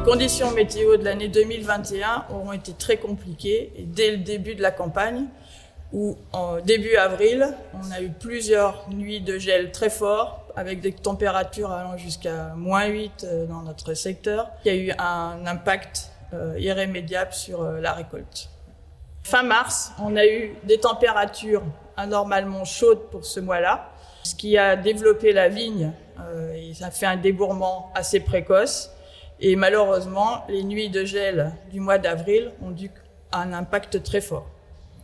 conditions météo de l'année 2021 auront été très compliquées et dès le début de la campagne, où en début avril, on a eu plusieurs nuits de gel très forts avec des températures allant jusqu'à -8 dans notre secteur. Il y a eu un impact irrémédiable sur la récolte. Fin mars, on a eu des températures anormalement chaudes pour ce mois-là, ce qui a développé la vigne et ça fait un débourrement assez précoce. Et malheureusement, les nuits de gel du mois d'avril ont eu un impact très fort.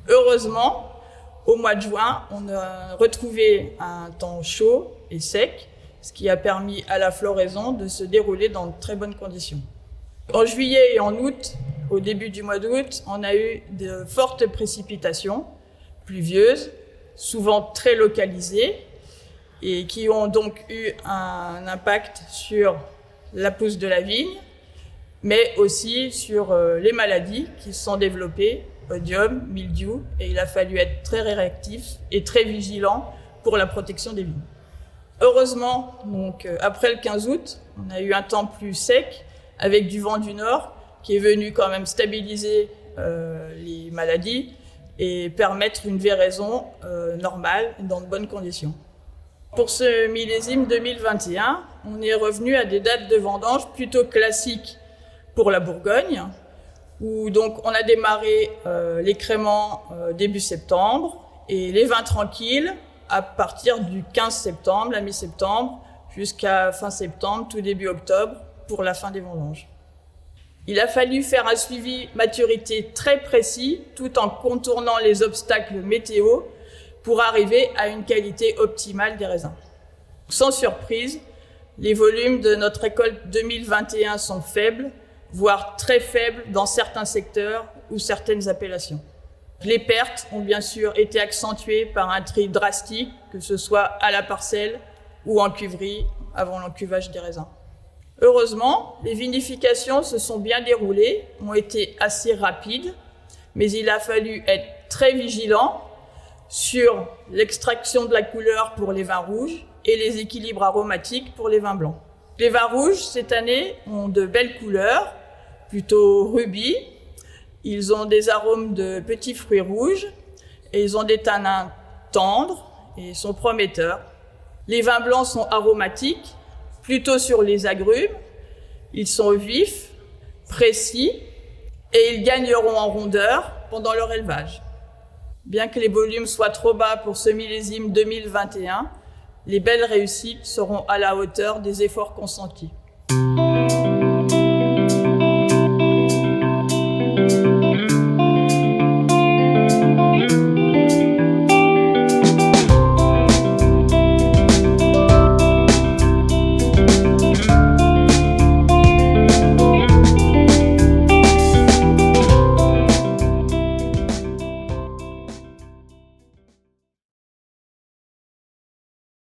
Heureusement, au mois de juin, on a retrouvé un temps chaud et sec, ce qui a permis à la floraison de se dérouler dans de très bonnes conditions. En juillet et en août, au début du mois d'août, on a eu de fortes précipitations pluvieuses, souvent très localisées, et qui ont donc eu un impact sur la pousse de la vigne, mais aussi sur les maladies qui se sont développées, oïdium, mildiou, et il a fallu être très réactif et très vigilant pour la protection des vignes. Heureusement, donc, après le 15 août, on a eu un temps plus sec avec du vent du nord qui est venu quand même stabiliser les maladies et permettre une véraison normale dans de bonnes conditions. Pour ce millésime 2021, on est revenu à des dates de vendange plutôt classiques pour la Bourgogne, où donc on a démarré l'écrément début septembre et les vins tranquilles à partir du 15 septembre, la mi-septembre, jusqu'à fin septembre, tout début octobre, pour la fin des vendanges. Il a fallu faire un suivi maturité très précis, tout en contournant les obstacles météo, pour arriver à une qualité optimale des raisins. Sans surprise, les volumes de notre récolte 2021 sont faibles, voire très faibles dans certains secteurs ou certaines appellations. Les pertes ont bien sûr été accentuées par un tri drastique, que ce soit à la parcelle ou en cuverie avant l'encuvage des raisins. Heureusement, les vinifications se sont bien déroulées, ont été assez rapides, mais il a fallu être très vigilant sur l'extraction de la couleur pour les vins rouges et les équilibres aromatiques pour les vins blancs. Les vins rouges, cette année, ont de belles couleurs, plutôt rubis. Ils ont des arômes de petits fruits rouges et ils ont des tanins tendres et sont prometteurs. Les vins blancs sont aromatiques, plutôt sur les agrumes. Ils sont vifs, précis et ils gagneront en rondeur pendant leur élevage. Bien que les volumes soient trop bas pour ce millésime 2021, les belles réussites seront à la hauteur des efforts consentis.